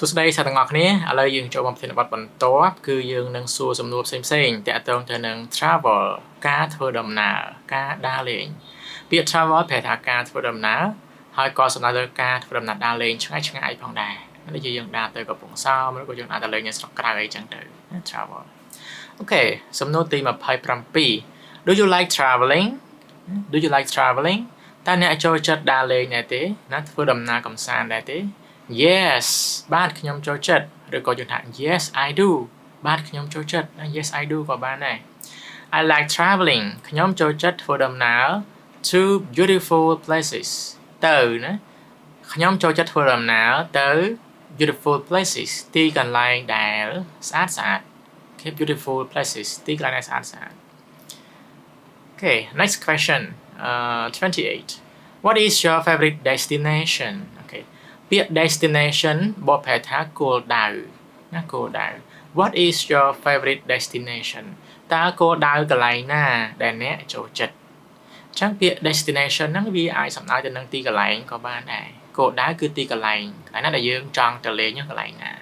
សួស្តីសាទាំងអស់គ្នាឥឡូវយើងចូលមកប្រធានបទបន្ទាប់គឺយើងនឹងសួរសំណួរផ្សេងៗតាក់ទងទៅនឹង travel ការធ្វើដំណើរការដើរលេងពាក្យ travel ប្រែថាការធ្វើដំណើរហើយក៏សំដៅទៅការធ្វើដំណើរដើរលេងឆ្ងាយៗផងដែរដូចជាយើងដើរទៅកំពង់សោមឬក៏យើងដើរទៅលេងនៅស្រុកក្រៅអីចឹងទៅ travel អូខេសំណួរទី27 Do you like traveling Do you like traveling តើអ្នកចូលចិត្តដើរលេងដែរទេណាធ្វើដំណើរកម្សាន្តដែរទេYes បាទខ្ញុំចូលចិត្តឬក៏យើងថា Yes I do បាទខ្ញុំចូលចិត្ត Yes I do ក៏បានដែរ I like traveling ខ្ញុំចូលចិត្តធ្វើដំណើរ to beautiful places ទៅណាខ្ញុំចូលចិត្តធ្វើដំណើរទៅ beautiful places ទីកន្លែងដែលស្អាតស្អាត Okay beautiful places ទីកន្លែងដែលស្អាតស្អាត Okay next question 28 What is your favorite destination Okayពាក្យ destination បកប្រែថាគោលដៅណាគោលដៅ What is your favorite destination តើគោលដៅកន្លែងណាដែលអ្នកចូលចិត្តអញ្ចឹងពាក្យ destination ហ្នឹងវាអាចសំដៅទៅនឹងទីកន្លែងក៏បានដែរគោលដៅគឺទីកន្លែងណាដែលយើងចង់ទៅលេងកន្លែងណា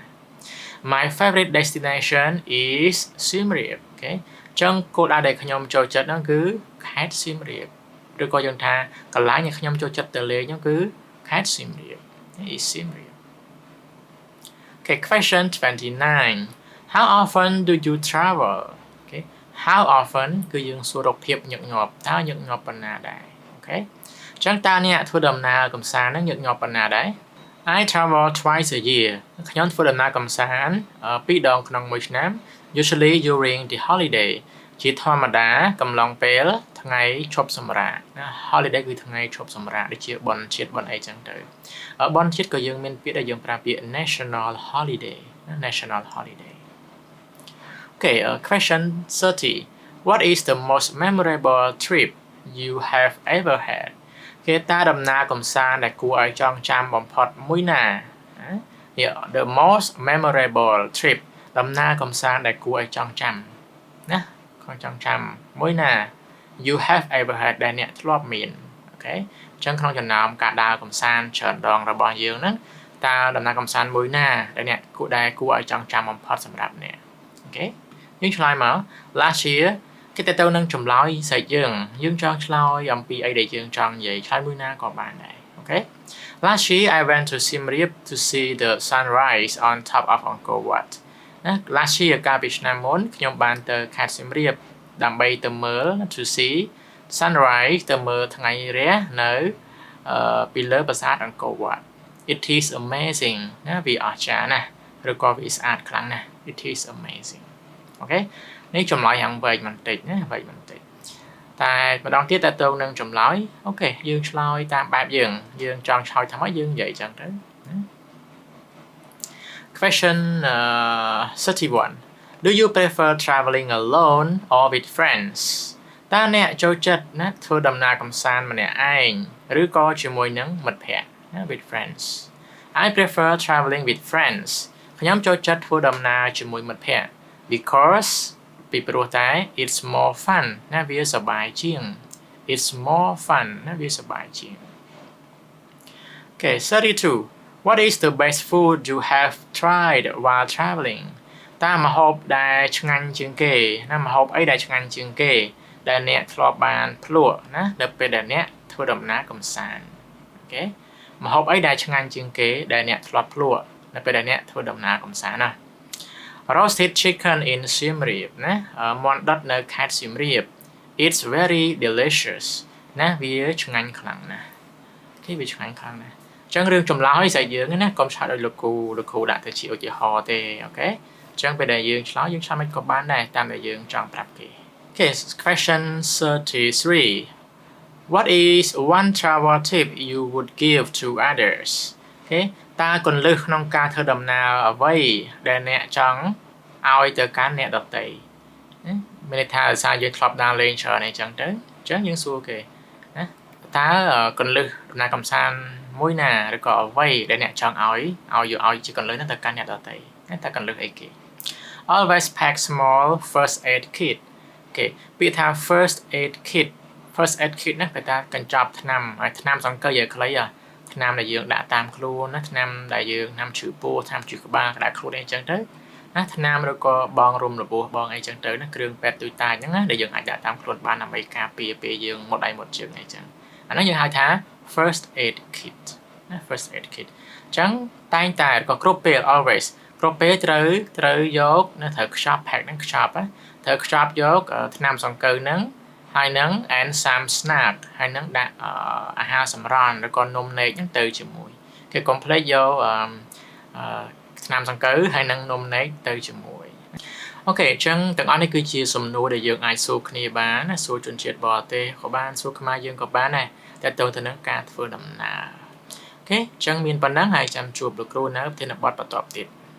My favorite destination is Siem Reap Okay អញ្ចឹងគោលដៅដែលខ្ញុំចូលចិត្តហ្នឹងគឺខេត្ត Siem Reap ឬក៏យើងថាកន្លែងដែលខ្ញុំចូលចិត្តទៅលេងហ្នឹងគឺខេត្ត Siem Reap is Siem Reap. Okay, question 29. How often do you travel? Okay, how often គឺយើងសួររកភាពញឹកញាប់តើញឹកញាប់ប៉ុណ្ណាដែរ Okay អញ្ចឹងតើអ្នកធ្វើដំណើរកម្សាន្តហ្នឹងញឹកញាប់ប៉ុណ្ណាដែរ I travel twice a year ខ្ញុំធ្វើដំណើរកម្សាន្ត2ដងក្នុងមួយឆ្នាំ usually during the holiday ជាធម្មតាកំឡុងពេលថ្ងៃឈប់សម្រាកណា holiday គឺថ្ងៃឈប់សម្រាកដូចជាបុណ្យជាតិបុណ្យអីចឹងទៅបុណ្យជាតិក៏យើងមានពាក្យដែលយើងប្រើពាក្យ national holiday national holiday Okay question 30 What is the most memorable trip you have ever had គេតើដំណើរកម្សាន្តដែលគួរឲ្យចងចាំបំផុតមួយណា The most memorable trip ដំណើរកម្សាន្តដែលគួរឲ្យចងចាំណាចងចាំមួយណា you have ever had ដែលអ្នកធ្លាប់មានអូខេអញ្ចឹងក្នុងចំណោមការដើរកម្សាន្តច្រើនដងរបស់យើងហ្នឹងតើដំណើរកម្សាន្តមួយណាដែលអ្នកគួរឲ្យចងចាំបំផុតសម្រាប់អ្នកអូខេយើងឆ្លើយមក last year គេទៅនឹងចម្លើយស្រេចយើងចង់ឆ្លើយអំពីអីដែលយើងចង់និយាយឆ្លើយមួយណាក៏បានដែរអូខេ Last year I went to Siem Reap to see the sunrise on top of Angkor Wat ណា last year កាលពីឆ្នាំមុនខ្ញុំបានទៅខេត្តសៀមរាបដើម្បីទៅមើល to see sunrise ទៅមើលថ្ងៃរះនៅពីលើប្រាសាទអង្គរវត្ត It is amazing ណាវាអស្ចារ្យណាស់ឬក៏វាស្អាតខ្លាំងណាស់ It is amazing អូខេនេះចម្លើយយ៉ាងវែងបន្តិចណាវែងបន្តិចតែម្ដងទៀតតើតើនឹងចម្លើយអូខេយើងឆ្លើយតាមបែបយើងចង់ឆ្លើយថាម៉េចយើងនិយាយចឹងទៅ Question 31 Do you prefer traveling alone or with friends តើអ្នកចូលចិត្តណាធ្វើដំណើរកម្សាន្តម្នាក់ឯងឬក៏ជាមួយនឹងមិត្តភ័ក្តិណា with friends I prefer traveling with friends ខ្ញុំចូលចិត្តធ្វើដំណើរជាមួយមិត្តភ័ក្តិ because ពីព្រោះតែ it's more fun ណាវាសប្បាយជាង it's more fun ណាវាសប្បាយជាង Okay 32 What is the best food you have tried while traveling តើម្ហូបដែលឆ្ងាញ់ជាងគេណាម្ហូបអីដែលឆ្ងាញ់ជាងគេដែលអ្នកធ្លាប់បានភ្លក់ណាដល់ពេលដែលអ្នកធ្វើដំណើរកម្សាន្តអូខេម្ហូបអីដែលឆ្ងាញ់ជាងគេដែលអ្នកធ្លាប់ភ្លក់ដល់ពេលដែលអ្នកធ្វើដំណើរកម្សាន្តណា Roasted chicken in Siem Reap ណាមាន់ដុតនៅខេត្តសៀមរាប It's very delicious ណាវាឆ្ងាញ់ខ្លាំងណាស់គេវាឆ្ងាញ់ខ្លាំងណាស់អញ្ចឹងរឿងចម្លើយស្អីយើងណាកុំឆ្លើយដោយលោកគ្រូដាក់ទៅជាឧទាហរណ៍ទេអូខេអញ្ចឹងពេលដែលយើងឆ្លើយមិនក៏បានដែរតាមដែលយើងចង់ប្រាប់គេ Okay question 33 What is one travel tip you would give to others អូខេតើគន្លឹះក្នុងការធ្វើដំណើរអ្វីដែលអ្នកចង់ឲ្យទៅកាន់អ្នកដទៃមានន័យថាសារយើងធ្លាប់ដើរលេងច្រើនអីចឹងទៅអញ្ចឹងយើងសួរគេណាតើគន្លឹះដំណើរកម្សាន្តមួយណាឬក៏អ្វីដែលអ្នកចង់ឲ្យជាគន្លឹះហ្នឹងទៅកាន់អ្នកដទៃតើគន្លឹះអីគេ Always pack small first aid kit គេពាក្យថា first aid kit ណាគេថាកញ្ចប់ថ្នាំហើយថ្នាំសង្កេតឲ្យខ្លី ថ្នាំដែលយើងដាក់តាមខ្លួនណាថ្នាំដែលយើងថ្នាំជ្រឺពោះថ្នាំជ្រឺក្បាលក្តៅខ្លួនអីចឹងទៅណាថ្នាំឬក៏បងរុំរបួសបងអីចឹងទៅណាគ្រឿងពេទ្យទូតាចហ្នឹងណាដែលយើងអាចដាក់តាមខ្លួនបានដើម្បីការពារពេលយើងមុតដៃមុតជើងអីចឹងអាហ្នឹងយើងហៅថា first aid kit ណា first aid kit ចឹងតែងតែក៏គ្រប់ពេល always គ្រប់ពេលត្រូវយកណាត្រូវខ្ចប់ pack ហ្នឹងខ្ចប់ណាត្រូវខ្ចប់យកថ្នាំសង្កូវហ្នឹងហើយនឹង and some snack ហើយនឹងដាក់អាហារសម្រន់ឬក៏នំនែកហ្នឹងទៅជាមួយគេកុំភ្លេចយកថ្នាំសង្កូវហើយនឹងនំនែកទៅជាមួយអូខេអញ្ចឹងទាំងអស់នេះគឺជាសំណួរដែលយើងអាចសួរគ្នាបានណាសួរជនជាតិបរទេសក៏បានសួរខ្មែរយើងក៏បានដែរតែទៅនឹងការធ្វើដំណើរអូខេអញ្ចឹងមានប៉ុណ្ណឹងហើយចាំជួបលោកគ្រូនៅប្រធានបទបន្តទៀត